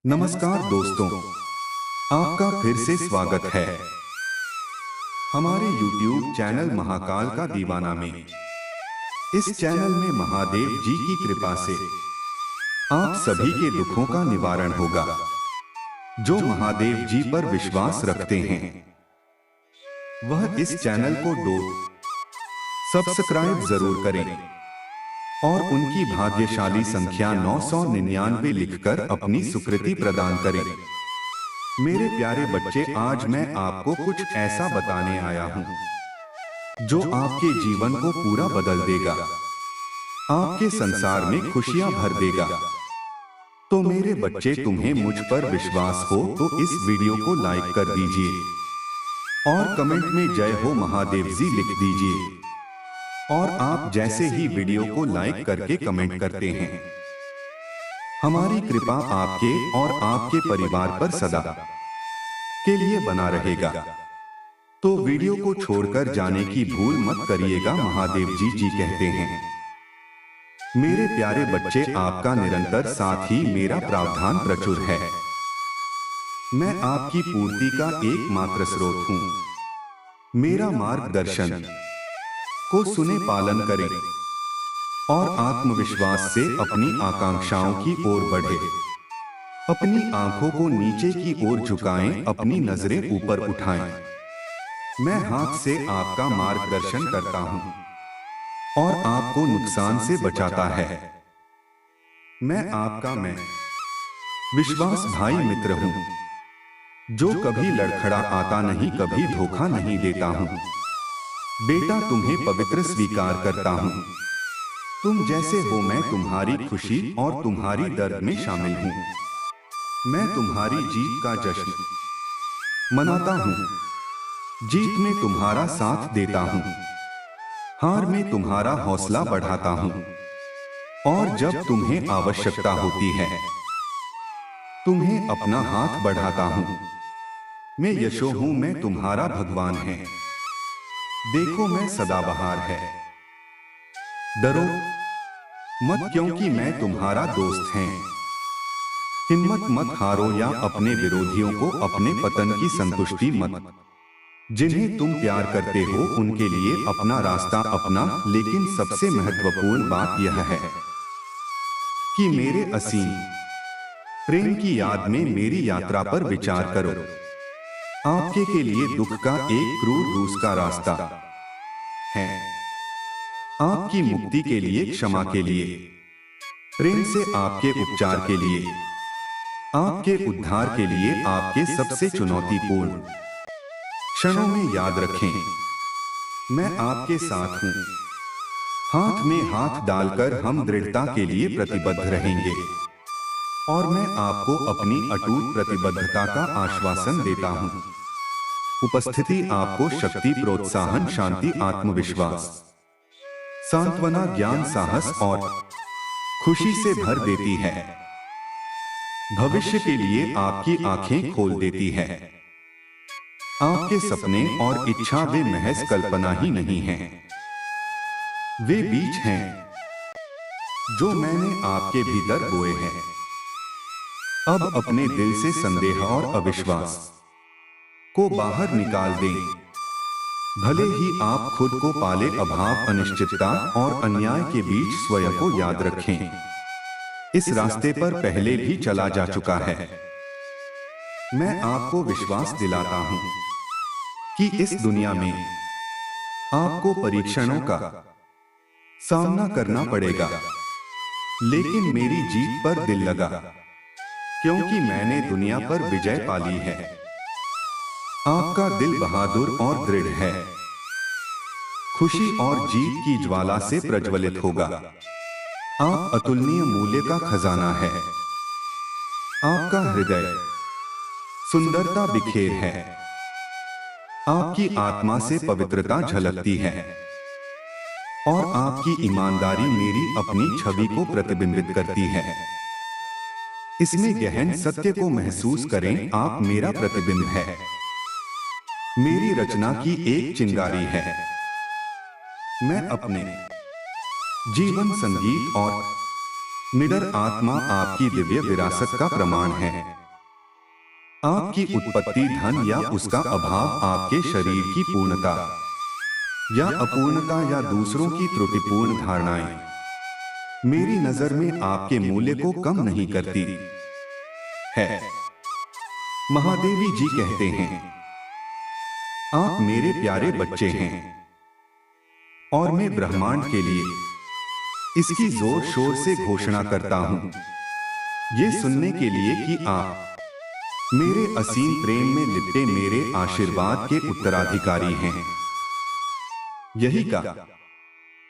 नमस्कार दोस्तों, आपका फिर से स्वागत है हमारे YouTube चैनल महाकाल का दीवाना में। इस चैनल में महादेव जी की कृपा से आप सभी के दुखों का निवारण होगा। जो महादेव जी पर विश्वास रखते हैं वह इस चैनल को सब्सक्राइब जरूर करें और उनकी भाग्यशाली संख्या 999 लिखकर अपनी सुकृति प्रदान करें। मेरे प्यारे बच्चे, आज मैं आपको कुछ ऐसा बताने आया हूं जो आपके जीवन को पूरा बदल देगा, आपके संसार में खुशियां भर देगा। तो मेरे बच्चे, तुम्हें मुझ पर विश्वास हो तो इस वीडियो को लाइक कर दीजिए और कमेंट में जय हो महादेव जी लिख दीजिए। और आप जैसे ही वीडियो को लाइक करके कमेंट करते हैं, हमारी कृपा आपके और आपके परिवार पर सदा के लिए बना रहेगा। तो वीडियो को छोड़कर जाने की भूल मत करिएगा, महादेव जी कहते हैं। मेरे प्यारे बच्चे, आपका निरंतर साथ ही मेरा प्रावधान प्रचुर है। मैं आपकी पूर्ति का एकमात्र स्रोत हूं। मेरा मार्गदर्शन को सुने पालन करें और आत्मविश्वास से अपनी आकांक्षाओं की ओर बढ़े। अपनी आंखों को नीचे की ओर झुकाएं, अपनी नजरें ऊपर उठाएं। मैं हाथ से आपका मार्गदर्शन करता हूं और आपको नुकसान से बचाता है। मैं आपका विश्वास भाई मित्र हूं, जो कभी लड़खड़ा आता नहीं, कभी धोखा नहीं देता हूं। बेटा, तुम्हें पवित्र स्वीकार करता हूं। तुम जैसे हो मैं तुम्हारी खुशी और तुम्हारी दर्द में शामिल हूं। मैं तुम्हारी जीत का जश्न मनाता हूं। जीत में तुम्हारा साथ देता हूं, हार में तुम्हारा हौसला बढ़ाता हूं। और जब तुम्हें आवश्यकता होती है तुम्हें अपना हाथ बढ़ाता हूं। मैं यशो हूं, मैं तुम्हारा भगवान है। देखो मैं सदाबहार है। डरो मत, क्योंकि मैं तुम्हारा दोस्त है। हिम्मत मत हारो या अपने विरोधियों को अपने पतन की संतुष्टि मत। जिन्हें तुम प्यार करते हो उनके लिए अपना रास्ता अपना। लेकिन सबसे महत्वपूर्ण बात यह है कि मेरे असीम प्रेम की याद में मेरी यात्रा पर विचार करो। आपके के लिए दुख का एक क्रूर रूस का रास्ता है। आपकी मुक्ति के लिए, क्षमा के लिए, प्रेम से आपके उपचार के लिए, आपके उद्धार के लिए, आपके सबसे चुनौतीपूर्ण क्षणों में याद रखें, मैं आपके साथ हूं। हाथ में हाथ डालकर हम दृढ़ता के लिए प्रतिबद्ध रहेंगे और मैं आपको अपनी अटूट प्रतिबद्धता का आश्वासन देता हूं। उपस्थिति आपको शक्ति, प्रोत्साहन, शांति, आत्मविश्वास, सांत्वना, ज्ञान, साहस और खुशी से भर देती है। भविष्य के लिए आपकी आंखें खोल देती है। आपके सपने और इच्छा वे महज कल्पना ही नहीं हैं, वे बीज हैं जो मैंने आपके भीतर बोए हैं। अब अपने दिल से संदेह और अविश्वास को बाहर निकाल दें। भले ही आप खुद को पाले, अभाव, अनिश्चितता और अन्याय के बीच स्वयं को याद रखें। इस रास्ते पर पहले भी चला जा चुका है। मैं आपको विश्वास दिलाता हूं कि इस दुनिया में आपको परीक्षणों का सामना करना पड़ेगा, लेकिन मेरी जीत पर दिल लगा, क्योंकि मैंने दुनिया पर विजय पाली है। आपका दिल बहादुर और दृढ़ है, खुशी और जीत की ज्वाला से प्रज्वलित होगा। आप अतुलनीय मूल्य का खजाना है। आपका हृदय सुंदरता बिखेर है। आपकी आत्मा से पवित्रता झलकती है और आपकी ईमानदारी मेरी अपनी छवि को प्रतिबिंबित करती है। इसमें गहन सत्य को महसूस करें, आप मेरा प्रतिबिंब है, मेरी रचना की एक चिंगारी है। मैं अपने जीवन, संगीत और निडर आत्मा आपकी दिव्य विरासत का प्रमाण है। आपकी उत्पत्ति, धन या उसका अभाव, आपके शरीर की पूर्णता या अपूर्णता या दूसरों की त्रुटिपूर्ण धारणाएं मेरी नजर में आपके मूल्य को कम नहीं करती है। महादेवी जी कहते हैं, आप मेरे प्यारे बच्चे हैं और मैं ब्रह्मांड के लिए इसकी जोर शोर से घोषणा करता हूं, ये सुनने के लिए कि आप मेरे असीम प्रेम में लिपटे मेरे आशीर्वाद के उत्तराधिकारी हैं। यही का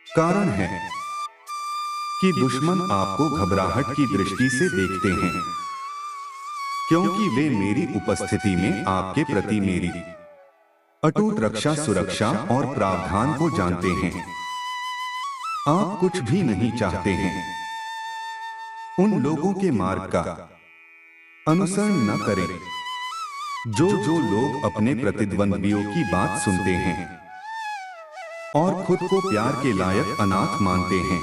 कारण है कि दुश्मन आपको घबराहट की दृष्टि से देखते हैं, क्योंकि वे मेरी उपस्थिति में आपके प्रति मेरी अटूट रक्षा, सुरक्षा और प्रावधान को जानते हैं। आप कुछ भी नहीं चाहते हैं। उन लोगों के मार्ग का अनुसरण न करें जो लोग अपने प्रतिद्वंदियों की बात सुनते हैं और खुद को प्यार के लायक अनाथ मानते हैं।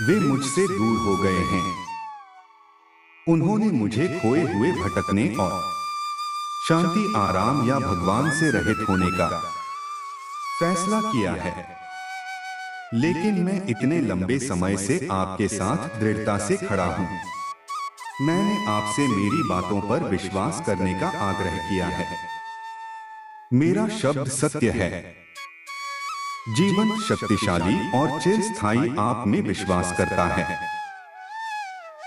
वे मुझसे दूर हो गए हैं। उन्होंने मुझे खोए हुए, भटकने और शांति, आराम या भगवान से रहित होने का फैसला किया है। लेकिन मैं इतने लंबे समय से आपके साथ दृढ़ता से खड़ा हूं। मैंने आपसे मेरी बातों पर विश्वास करने का आग्रह किया है। मेरा शब्द सत्य है, जीवन शक्तिशाली और चिरस्थायी आप में विश्वास करता है।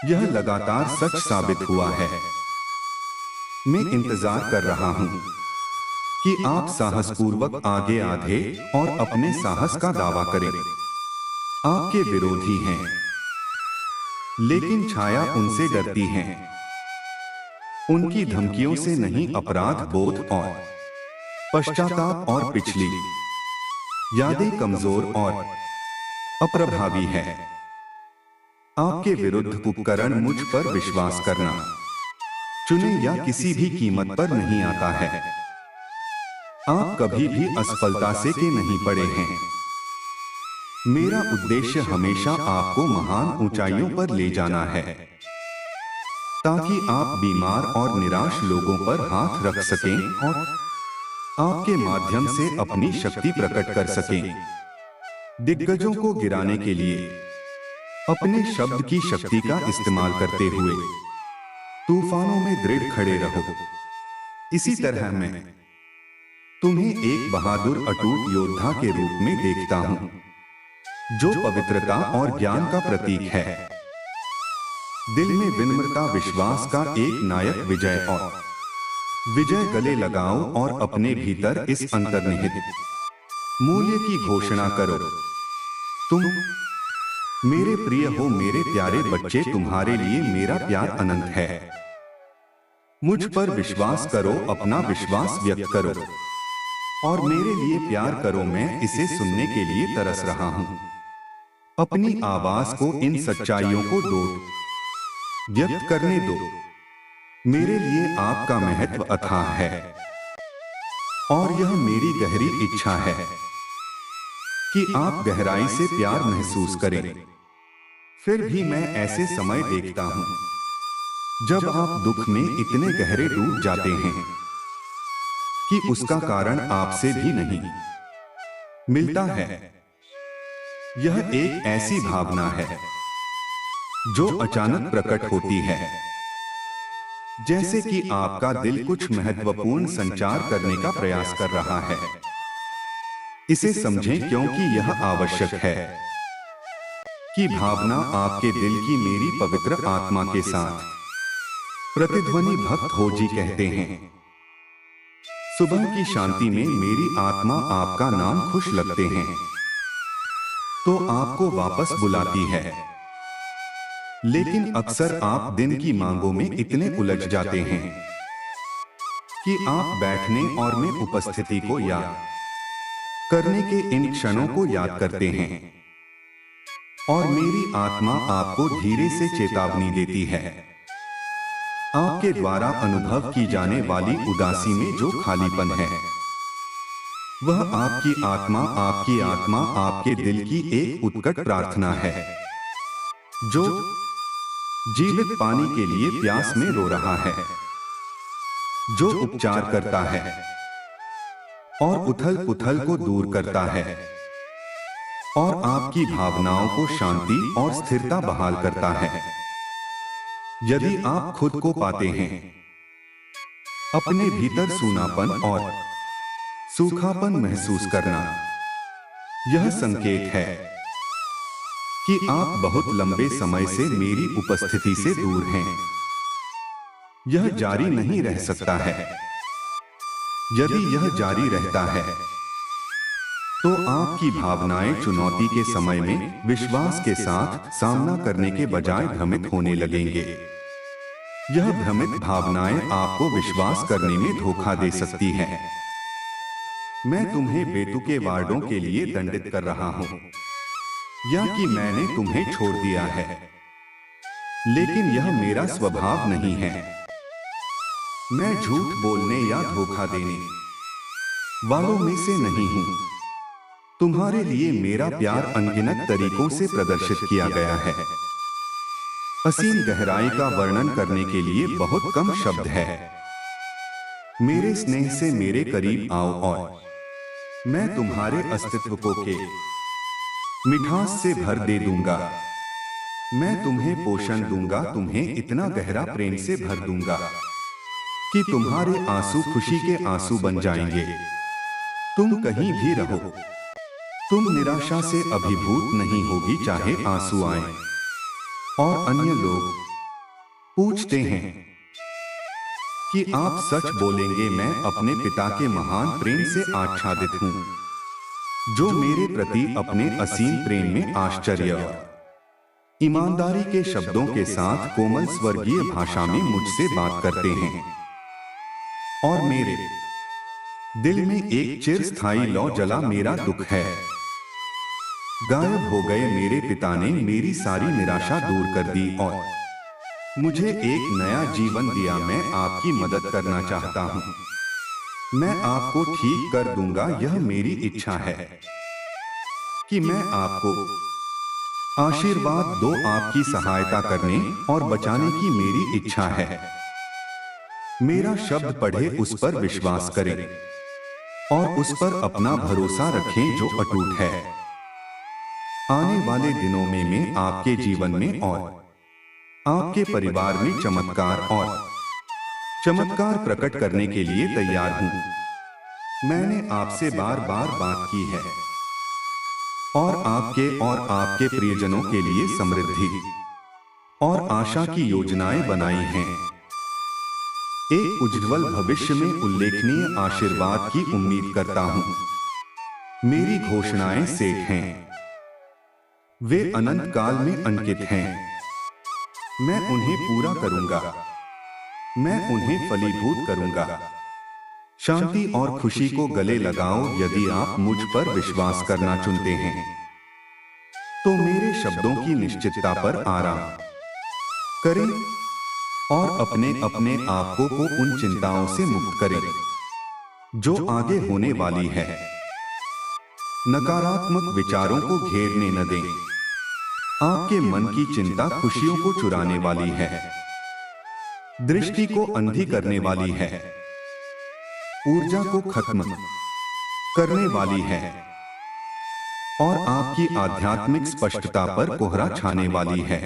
यह लगातार सच साबित हुआ है। मैं इंतजार कर रहा हूं कि आप साहसपूर्वक आगे आधे और अपने साहस का दावा करें। आपके विरोधी हैं, लेकिन छाया उनसे डरती है। उनकी धमकियों से नहीं, अपराध बोध और पश्चाताप और पिछली यादें कमजोर और अप्रभावी है। आपके विरुद्ध उपकरण मुझ पर विश्वास करना, चुने या किसी भी कीमत पर नहीं आता है। आप कभी भी असफलता से के नहीं पड़े हैं। मेरा उद्देश्य हमेशा आपको महान ऊंचाइयों पर ले जाना है, ताकि आप बीमार और निराश लोगों पर हाथ रख सकें और आपके माध्यम से अपनी शक्ति प्रकट कर सकें। दिग्गजों को गिराने के लिए अपने शब्द की शक्ति का इस्तेमाल करते हुए तूफानों में दृढ़ खड़े रहो। इसी तरह मैं तुम्हें एक बहादुर, अटूट योद्धा के रूप में देखता हूं, जो पवित्रता और ज्ञान का प्रतीक है। दिल में विनम्रता, विश्वास का एक नायक, विजय और विजय गले लगाओ और अपने भीतर इस अंतर्निहित मूल्य की घोषणा करो। तुम मेरे प्रिय हो, मेरे प्यारे बच्चे, तुम्हारे लिए मेरा प्यार अनंत है। मुझ पर विश्वास करो, अपना विश्वास व्यक्त करो और मेरे लिए प्यार करो। मैं इसे सुनने के लिए तरस रहा हूं। अपनी आवाज को, इन सच्चाइयों को व्यक्त करने दो। मेरे लिए आपका महत्व अथाह है और यह मेरी गहरी इच्छा है कि आप गहराई से प्यार महसूस करें। फिर भी मैं ऐसे समय देखता हूं जब आप दुख में इतने गहरे डूब जाते हैं कि उसका कारण आपसे भी नहीं मिलता है। यह एक ऐसी भावना है जो अचानक प्रकट होती है, जैसे कि आपका दिल कुछ महत्वपूर्ण संचार करने का प्रयास कर रहा है। इसे समझें, क्योंकि यह आवश्यक है कि भावना आपके दिल की मेरी पवित्र आत्मा के साथ प्रतिध्वनि। भक्त हो जी कहते हैं, सुबह की शांति में मेरी आत्मा आपका नाम खुश लगते हैं तो आपको वापस बुलाती है। लेकिन अक्सर आप दिन की मांगों में इतने उलझ जाते हैं कि आप बैठने और में उपस्थिति को याद करने के इन क्षणों को याद करते हैं और मेरी आत्मा आपको धीरे से चेतावनी देती है। आपके द्वारा अनुभव की जाने वाली उदासी में जो खालीपन है, वह आपकी आत्मा आपके दिल की एक उत्कट प्रार्थना है। जो जीवित पानी के लिए प्यास में रो रहा है, जो उपचार करता है और उथल पुथल को दूर करता है और आपकी भावनाओं को शांति और स्थिरता बहाल करता है। यदि आप खुद को पाते हैं, अपने भीतर सूनापन और सूखापन महसूस करना, यह संकेत है कि आप बहुत लंबे समय से मेरी उपस्थिति से दूर हैं। यह जारी नहीं रह सकता है। यदि यह जारी रहता है तो आपकी भावनाएं चुनौती के समय में विश्वास के साथ सामना करने के बजाय भ्रमित होने लगेंगे। यह भ्रमित भावनाएं आपको विश्वास करने में धोखा दे सकती है। मैं तुम्हें बेतुके वार्डों के लिए दंडित कर रहा हूं, या कि मैंने तुम्हें छोड़ दिया है, लेकिन यह मेरा स्वभाव नहीं है। मैं झूठ बोलने या धोखा देने वालों में से नहीं हूं। तुम्हारे लिए मेरा प्यार अनगिनत तरीकों से प्रदर्शित किया गया है। असीम गहराई का वर्णन करने के लिए बहुत कम शब्द है। मेरे स्नेह से मेरे करीब आओ और मैं तुम्हारे अस्तित्व को के मिठास से भर दे दूंगा। मैं तुम्हें पोषण दूंगा, तुम्हें इतना गहरा प्रेम से भर दूंगा कि तुम्हारे आंसू खुशी के आंसू बन जाएंगे। तुम कहीं भी रहो, तुम निराशा से अभिभूत नहीं होगी, चाहे आंसू आए। और अन्य लोग पूछते हैं कि आप सच बोलेंगे। मैं अपने पिता के महान प्रेम से आच्छादित हूं, जो मेरे प्रति अपने असीम प्रेम में आश्चर्य ईमानदारी के शब्दों के साथ कोमल स्वर्गीय भाषा में मुझसे बात करते हैं। और मेरे दिल में एक चिरस्थायी लौ जला मेरा दुख है। गायब हो गए मेरे पिता ने मेरी सारी निराशा दूर कर दी और मुझे एक नया जीवन दिया। मैं आपकी मदद करना चाहता हूं। मैं आपको ठीक कर दूंगा। यह मेरी इच्छा है कि मैं आपको आशीर्वाद दो। आपकी सहायता करने और बचाने की मेरी इच्छा है। मेरा शब्द पढ़े, उस पर विश्वास करें और उस पर अपना भरोसा रखें जो अटूट है। आने वाले दिनों में मैं आपके जीवन में और आपके परिवार में चमत्कार प्रकट करने के लिए तैयार हूं। मैंने आपसे बार बार बात की है और आपके प्रियजनों के लिए समृद्धि और आशा की योजनाएं बनाई हैं। एक उज्ज्वल भविष्य में उल्लेखनीय आशीर्वाद की उम्मीद करता हूं। मेरी घोषणाएं सेठ हैं, वे अनंत काल में अंकित हैं। मैं उन्हें पूरा करूंगा, मैं उन्हें फलीभूत करूंगा। शांति और खुशी को गले लगाओ। यदि आप मुझ पर विश्वास करना चुनते हैं तो मेरे शब्दों की निश्चितता पर आराम करें और अपने आप को उन चिंताओं से मुक्त करें जो आगे होने वाली है। नकारात्मक विचारों को घेरने न दें। आपके मन की चिंता खुशियों को चुराने वाली है, दृष्टि को अंधी करने वाली है, ऊर्जा को खत्म करने वाली है और आपकी आध्यात्मिक स्पष्टता पर कोहरा छाने वाली है।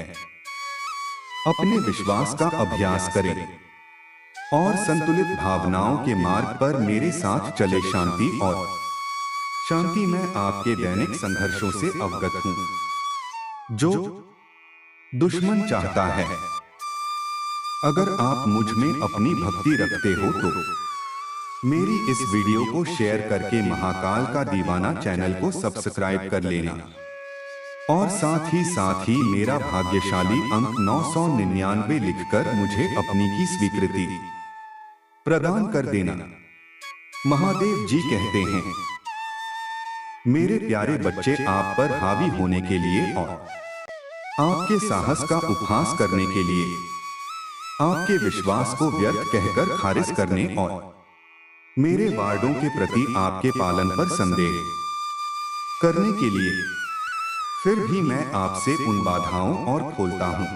अपने विश्वास का अभ्यास करें और संतुलित भावनाओं के मार्ग पर मेरे साथ चले। शांति मैं आपके दैनिक संघर्षों से अवगत हूं जो दुश्मन चाहता है। अगर आप मुझ में अपनी भक्ति रखते हो तो मेरी इस वीडियो को शेयर करके महाकाल का दीवाना चैनल को सब्सक्राइब कर लेना और साथ ही मेरा भाग्यशाली अंक 999 लिखकर मुझे अपनी की स्वीकृति प्रदान कर देना। महादेव जी कहते हैं, मेरे प्यारे बच्चे, आप पर हावी होने के लिए और आपके साहस का उपहास करने के लिए, आपके विश्वास को व्यर्थ कहकर खारिज करने और मेरे वार्डों के प्रति आपके पालन पर संदेह करने के लिए फिर भी मैं आपसे उन बाधाओं और खोलता हूं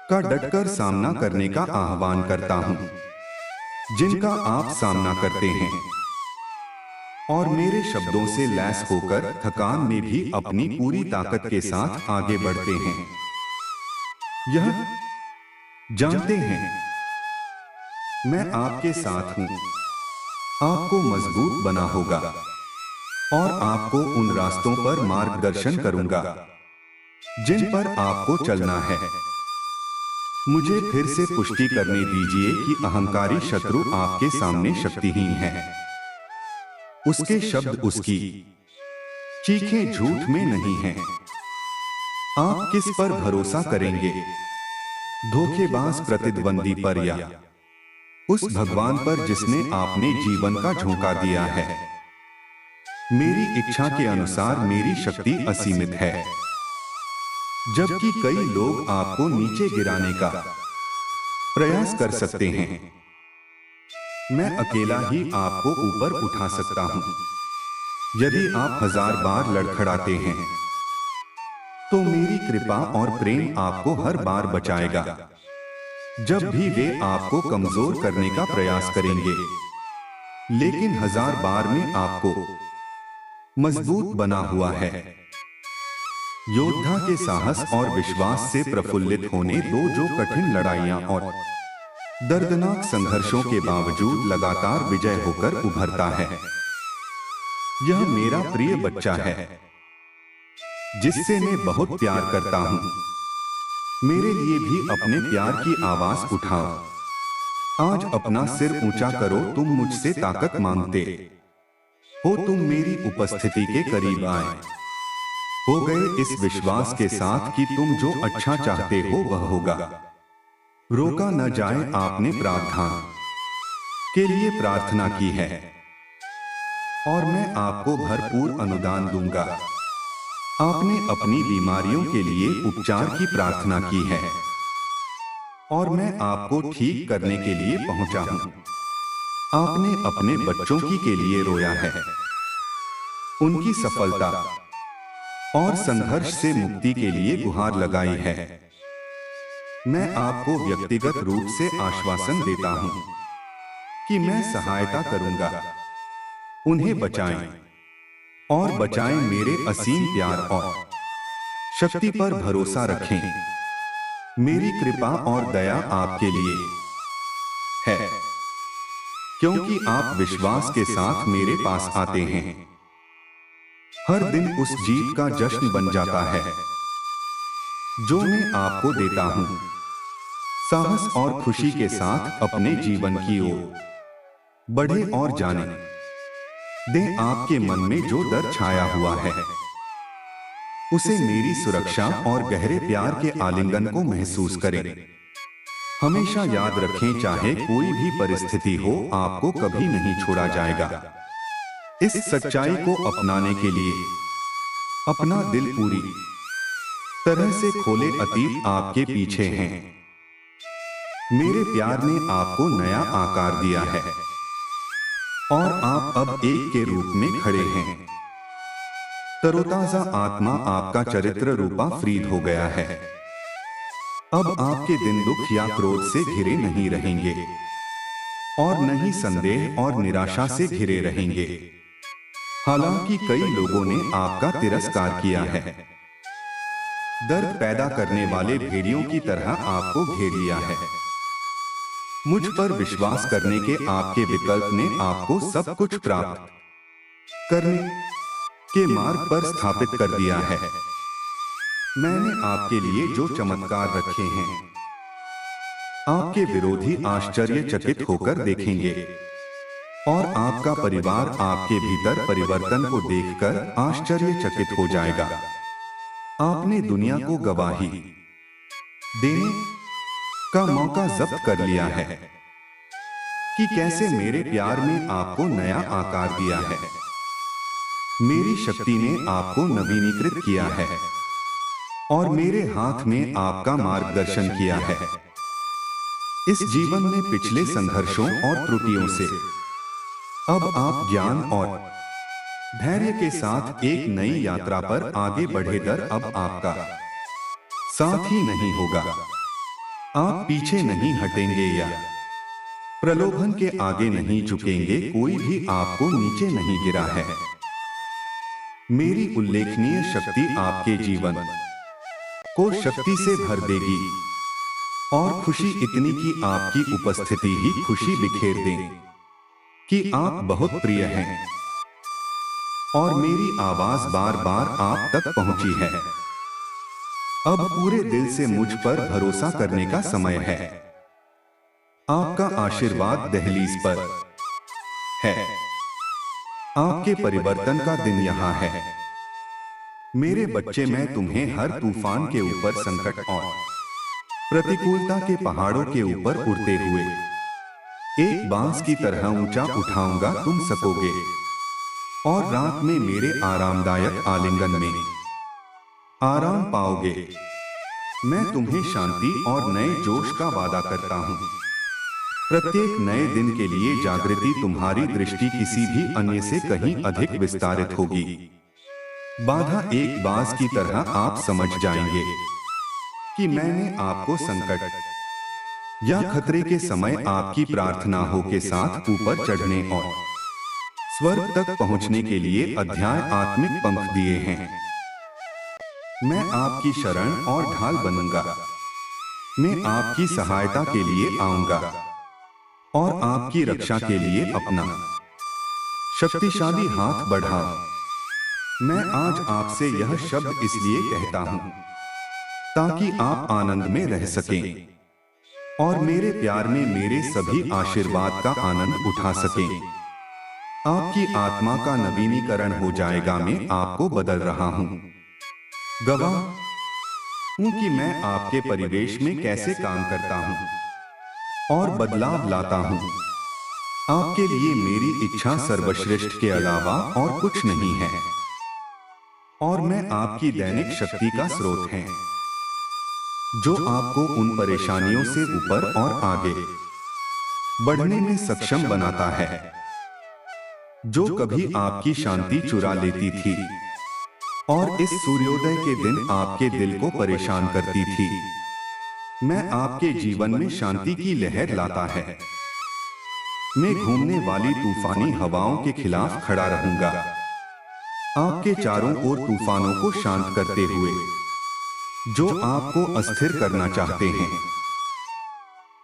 का डटकर सामना करने का आह्वान करता हूं जिनका आप सामना करते हैं, और मेरे शब्दों से लैस होकर थकान में भी अपनी पूरी ताकत के साथ आगे बढ़ते हैं। यह जानते हैं मैं आपके साथ हूं, आपको मजबूत बना होगा और आपको उन रास्तों पर मार्गदर्शन करूंगा जिन पर आपको चलना है। मुझे फिर से पुष्टि करने दीजिए कि अहंकारी शत्रु आपके सामने शक्तिहीन है। उसके शब्द, उसकी चीखें झूठ में नहीं हैं। आप किस पर भरोसा करेंगे? धोखेबाज प्रतिद्वंदी पर या उस भगवान पर जिसने आपने जीवन का झोंका दिया है? मेरी इच्छा के अनुसार मेरी शक्ति असीमित है, जबकि कई लोग आपको नीचे गिराने का प्रयास कर सकते हैं। मैं अकेला ही आपको ऊपर उठा सकता हूं। यदि आप 1000 बार लड़खड़ाते हैं तो मेरी कृपा और प्रेम आपको हर बार बचाएगा जब भी वे आपको कमजोर करने का प्रयास करेंगे। लेकिन 1000 बार में आपको मजबूत बना हुआ है। योद्धा के साहस और विश्वास से प्रफुल्लित होने दो, जो कठिन लड़ाइयां और दर्दनाक संघर्षों के बावजूद लगातार विजय होकर उभरता है। यह मेरा प्रिय बच्चा है जिससे मैं बहुत प्यार करता हूं। मेरे लिए भी अपने प्यार की आवाज उठाओ। आज अपना सिर ऊंचा करो, तुम मुझसे ताकत मांगते हो, तुम मेरी उपस्थिति के करीब आए हो गए इस विश्वास के साथ कि तुम जो अच्छा चाहते हो वह होगा। रोका न जाए, आपने प्रावधान के लिए प्रार्थना की है और मैं आपको भरपूर अनुदान दूंगा। आपने अपनी बीमारियों के लिए उपचार की प्रार्थना की है और मैं आपको ठीक करने के लिए पहुंचा हूं। आपने अपने बच्चों की के लिए रोया है, उनकी सफलता और संघर्ष से मुक्ति के लिए गुहार लगाई है। मैं आपको व्यक्तिगत रूप से आश्वासन देता हूं कि मैं सहायता करूंगा। उन्हें बचाएं और बचाएं, मेरे असीम प्यार और शक्ति पर भरोसा रखें। मेरी कृपा और दया आपके लिए है, क्योंकि आप विश्वास के साथ मेरे पास आते हैं। हर दिन उस जीत का जश्न बन जाता है जो मैं आपको देता हूं। साहस और खुशी के साथ अपने जीवन की ओर बढ़े और जाने दें। आपके मन में जो डर छाया हुआ है उसे मेरी सुरक्षा और गहरे प्यार के आलिंगन को महसूस करें। हमेशा याद रखें, चाहे कोई भी परिस्थिति हो, आपको कभी नहीं छोड़ा जाएगा। इस सच्चाई को अपनाने के लिए अपना दिल पूरी तरह से खोले। अतीत आपके पीछे हैं। मेरे प्यार ने आपको नया आकार दिया है और आप अब एक के रूप में खड़े हैं। तरोताजा आत्मा, आपका चरित्र रूपा फ्रीद हो गया है। अब आपके दिन दुख या क्रोध से घिरे नहीं रहेंगे और न ही संदेह और निराशा से घिरे रहेंगे। हालांकि कई लोगों ने आपका तिरस्कार किया है, दर्द पैदा करने वाले भेड़ियों की तरह आपको घेर लिया है। मुझ पर विश्वास करने के आपके विकल्प ने आपको सब कुछ प्राप्त करने के मार्ग पर स्थापित कर दिया है। मैंने आपके लिए जो चमत्कार रखे हैं, आपके विरोधी आश्चर्यचकित होकर देखेंगे और आपका परिवार आपके भीतर परिवर्तन को देखकर आश्चर्यचकित हो जाएगा। आपने दुनिया को गवाही देने का मौका जब्त कर लिया है कि कैसे मेरे प्यार में आपको नया आकार दिया है। मेरी शक्ति ने आपको नवीनीकृत किया है और मेरे हाथ में आपका मार्गदर्शन किया है। इस जीवन में पिछले संघर्षों और त्रुटियों से अब आप ज्ञान और धैर्य के साथ एक नई यात्रा पर आगे बढ़े। दर अब आपका साथ ही नहीं होगा। आप पीछे नहीं हटेंगे या प्रलोभन के आगे नहीं झुकेंगे। कोई भी आपको नीचे नहीं गिरा है। मेरी उल्लेखनीय शक्ति आपके जीवन को शक्ति से भर देगी और खुशी इतनी कि आपकी उपस्थिति ही खुशी बिखेर दे कि आप बहुत प्रिय हैं और मेरी आवाज बार बार आप तक पहुंची है। अब पूरे दिल से मुझ पर भरोसा करने का समय है। आपका आशीर्वाद दहलीज पर है। आपके परिवर्तन का दिन यहाँ है। मेरे बच्चे, मैं तुम्हें हर तूफान के ऊपर, संकट और प्रतिकूलता के पहाड़ों के ऊपर उड़ते हुए एक बांस की तरह ऊंचा उठाऊंगा। तुम सकोगे और रात में मेरे आरामदायक आलिंगन में आराम पाओगे। मैं तुम्हें शांति और नए जोश का वादा करता हूं। प्रत्येक नए दिन के लिए जागृति तुम्हारी दृष्टि किसी भी अन्य से कहीं अधिक विस्तारित होगी। बाधा एक बांस की तरह आप समझ जाएंगे कि मैंने आपको संकट या खतरे के समय आपकी प्रार्थनाओं के साथ ऊपर चढ़ने और स्वर्ग तक पहुंचने के लिए अध्याय आत्मिक पंख दिए हैं। मैं आपकी शरण और ढाल बनूंगा। मैं आपकी सहायता के लिए आऊंगा और आपकी रक्षा के लिए अपना शक्तिशाली हाथ बढ़ाऊं। मैं आज आपसे यह शब्द इसलिए कहता हूं ताकि आप आनंद में रह सकें और मेरे प्यार में मेरे सभी आशीर्वाद का आनंद उठा सकें। आपकी आत्मा का नवीनीकरण हो जाएगा। मैं आपको बदल रहा हूं। गवाह हूं कि मैं आपके परिवेश में कैसे काम करता हूं और बदलाव लाता हूं। आपके लिए मेरी इच्छा सर्वश्रेष्ठ के अलावा और कुछ नहीं है और मैं आपकी दैनिक शक्ति का स्रोत है जो आपको उन परेशानियों से ऊपर और आगे बढ़ने में सक्षम बनाता है जो कभी आपकी शांति चुरा लेती थी और इस सूर्योदय के दिन आपके दिल को परेशान करती थी। मैं आपके जीवन में शांति की लहर लाता है। मैं घूमने वाली तूफानी हवाओं के खिलाफ खड़ा रहूंगा, आपके चारों ओर तूफानों को शांत करते हुए जो आपको अस्थिर करना चाहते हैं।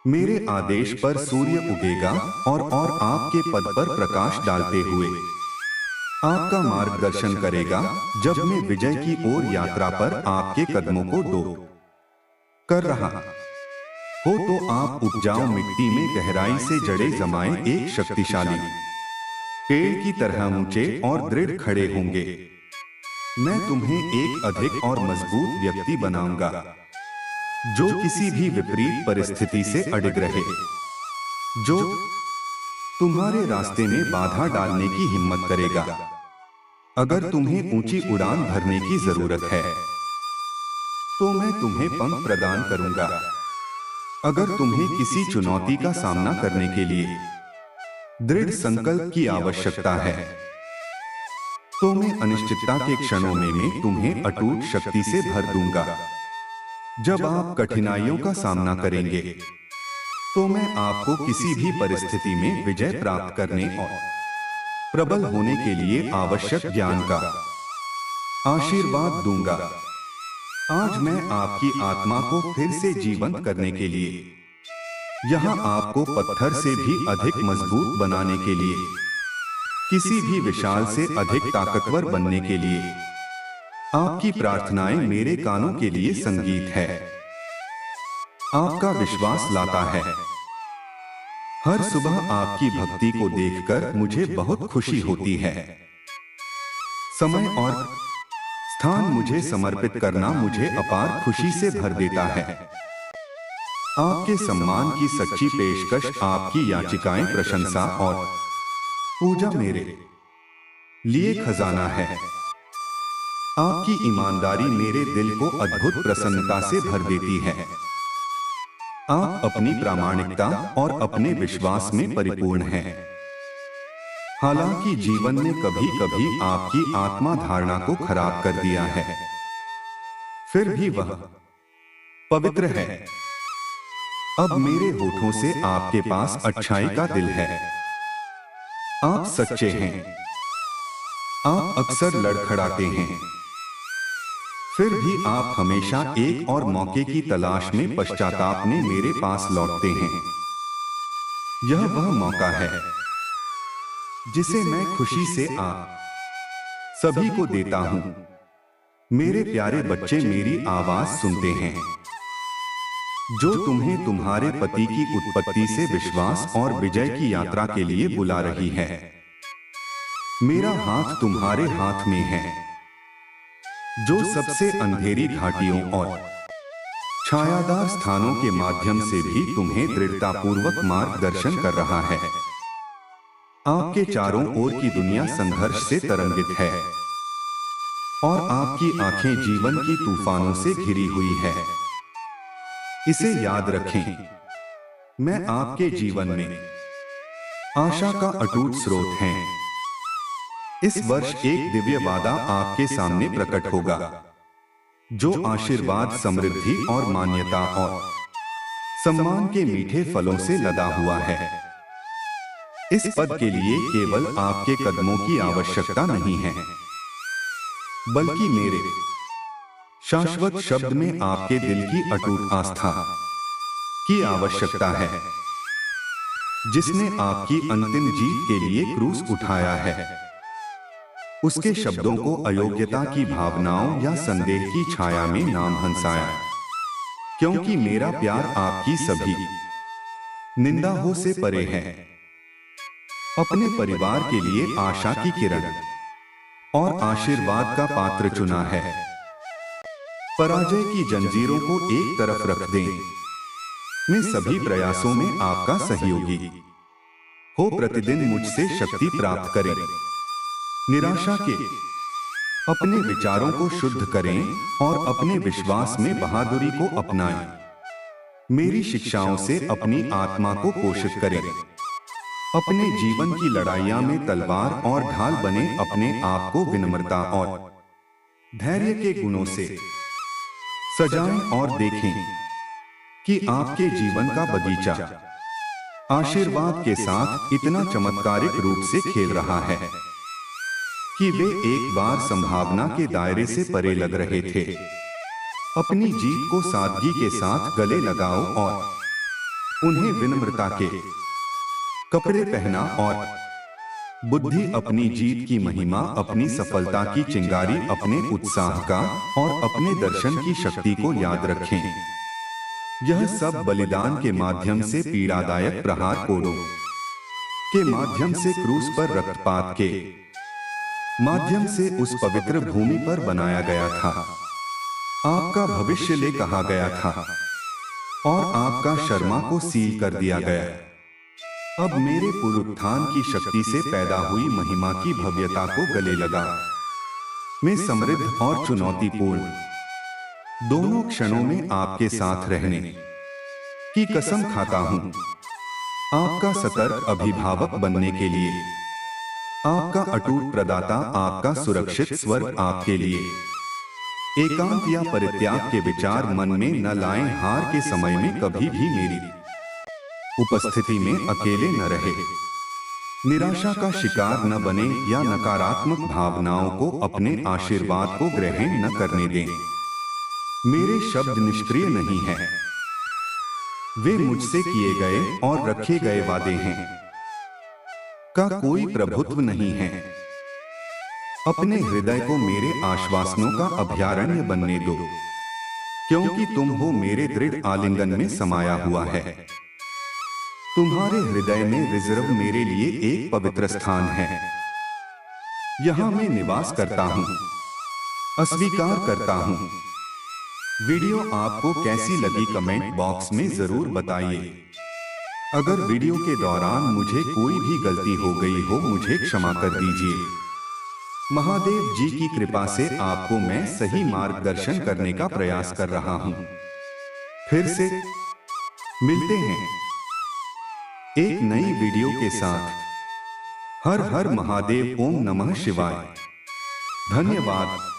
मेरे आदेश पर सूर्य उगेगा और आपके पद पर प्रकाश डालते हुए आपका मार्गदर्शन करेगा। जब मैं विजय की ओर यात्रा पर आपके कदमों को डोब कर रहा हो तो आप उपजाऊ मिट्टी में गहराई से जड़े जमाए एक शक्तिशाली पेड़ की तरह ऊंचे और दृढ़ खड़े होंगे। मैं तुम्हें एक अधिक और मजबूत व्यक्ति बनाऊंगा जो किसी भी विपरीत परिस्थिति से अडिग रहे, जो तुम्हारे रास्ते में बाधा डालने की हिम्मत करेगा। अगर तुम्हें ऊंची उड़ान भरने की जरूरत है तो मैं तुम्हें पंख प्रदान करूंगा। अगर तुम्हें किसी चुनौती का सामना करने के लिए दृढ़ संकल्प की आवश्यकता है तो मैं अनिश्चितता के क्षणों में मैं तुम्हें अटूट शक्ति से भर दूंगा। जब आप कठिनाइयों का सामना करेंगे तो मैं आपको किसी भी परिस्थिति में विजय प्राप्त करने और प्रबल होने के लिए आवश्यक ज्ञान का आशीर्वाद दूंगा। आज मैं आपकी आत्मा को फिर से जीवंत करने के लिए यहां आपको पत्थर से भी अधिक मजबूत बनाने के लिए, किसी भी विशाल से अधिक ताकतवर बनने के लिए आपकी प्रार्थनाएं मेरे कानों के लिए संगीत है, आपका विश्वास लाता है। हर सुबह आपकी भक्ति को देखकर मुझे बहुत खुशी होती है। समय और स्थान मुझे समर्पित करना मुझे अपार खुशी से भर देता है। आपके सम्मान की सच्ची पेशकश, आपकी याचिकाएं, प्रशंसा और पूजा मेरे लिए खजाना है। आपकी ईमानदारी मेरे दिल को अद्भुत प्रसन्नता से भर देती है। आप अपनी प्रामाणिकता और अपने विश्वास में परिपूर्ण हैं। हालांकि जीवन ने कभी कभी आपकी आत्मा धारणा को खराब कर दिया है, फिर भी वह पवित्र है। अब मेरे होठों से आपके पास अच्छाई का दिल है। आप सच्चे हैं। आप अक्सर लड़खड़ाते हैं, फिर भी आप हमेशा एक और मौके की तलाश में पश्चाताप में मेरे पास लौटते हैं। यह वह मौका है जिसे मैं खुशी से आप सभी को देता हूं। मेरे प्यारे बच्चे, मेरी आवाज सुनते हैं जो तुम्हें तुम्हारे पति की उत्पत्ति से विश्वास और विजय की यात्रा के लिए बुला रही है। मेरा हाथ तुम्हारे हाथ में है, जो सबसे अंधेरी घाटियों और छायादार स्थानों के माध्यम से भी तुम्हें दृढ़तापूर्वक मार्गदर्शन कर रहा है। आपके चारों ओर की दुनिया संघर्ष से तरंगित है और आपकी आंखें जीवन की तूफानों से घिरी हुई है। इसे याद रखें, मैं आपके जीवन में आशा का अटूट स्रोत है। इस वर्ष एक दिव्य वादा आपके सामने प्रकट होगा, जो आशीर्वाद, समृद्धि और मान्यता और सम्मान के मीठे फलों से लदा हुआ है। इस पद के लिए केवल आपके कदमों की आवश्यकता नहीं है, बल्कि मेरे शाश्वत शब्द में आपके दिल की अटूट आस्था की आवश्यकता है, जिसने आपकी अंतिम जीत के लिए क्रूस उठाया है। उसके शब्दों को अयोग्यता की भावनाओं या संदेह की छाया में नाम हंसाया, क्योंकि मेरा प्यार आपकी सभी निंदा हो से परे है। अपने परिवार के लिए आशा की किरण और आशीर्वाद का पात्र चुना है। पराजय की जंजीरों को एक तरफ रख दें। मैं सभी प्रयासों में आपका सहयोगी हो। प्रतिदिन मुझसे शक्ति प्राप्त करें। निराशा के अपने विचारों को शुद्ध करें और अपने विश्वास में बहादुरी को अपनाएं। मेरी शिक्षाओं से अपनी आत्मा को पोषित करें। अपने जीवन की लड़ाइयां में तलवार और ढाल बने अपने आप को विनम्रता और धैर्य के गुणों से सजाएं और देखें कि आपके जीवन का बगीचा आशीर्वाद के साथ इतना चमत्कारिक रूप से खेल रहा है कि वे एक बार संभावना के दायरे से परे लग रहे थे। अपनी जीत को सादगी के साथ गले लगाओ और उन्हें विनम्रता के कपड़े पहना और बुद्धि अपनी जीत की महिमा, अपनी सफलता की चिंगारी, अपने उत्साह का और अपने दर्शन की शक्ति को याद रखें। यह सब बलिदान के माध्यम से, पीड़ादायक प्रहार कोड़ों के माध्यम से, क्रूस पर रक्तपात के माध्यम से उस पवित्र भूमि पर बनाया गया था। आपका भविष्य ले कहा गया था और आपका शर्मा को सील कर दिया गया। अब मेरे पुनरुत्थान की शक्ति से पैदा हुई महिमा की भव्यता को गले लगा। मैं समृद्ध और चुनौतीपूर्ण दोनों क्षणों में आपके साथ रहने की कसम खाता हूं। आपका सतर्क अभिभावक बनने के लिए, आपका अटूट प्रदाता, आपका सुरक्षित स्वर्ग आपके लिए। एकांत या परित्याग के विचार मन में न लाएं। हार के समय में कभी भी मेरी उपस्थिति में अकेले न रहे। निराशा का शिकार न बने या नकारात्मक भावनाओं को अपने आशीर्वाद को ग्रहण न करने दें। मेरे शब्द निष्क्रिय नहीं हैं। वे मुझसे किए गए और रखे गए वादे हैं का कोई प्रभुत्व नहीं है। अपने हृदय को मेरे आश्वासनों का अभयारण्य बनने दो, क्योंकि तुम हो मेरे दृढ़ आलिंगन में समाया हुआ है। तुम्हारे हृदय में रिजर्व मेरे लिए एक पवित्र स्थान है। यहां मैं निवास करता हूं, अस्वीकार करता हूं। वीडियो आपको कैसी लगी कमेंट बॉक्स में जरूर बताइए। अगर वीडियो के दौरान मुझे कोई भी गलती हो गई हो, मुझे क्षमा कर दीजिए। महादेव जी की कृपा से आपको मैं सही मार्गदर्शन करने का प्रयास कर रहा हूं। फिर से मिलते हैं एक नई वीडियो के साथ। हर हर महादेव। ओम नमः शिवाय। धन्यवाद।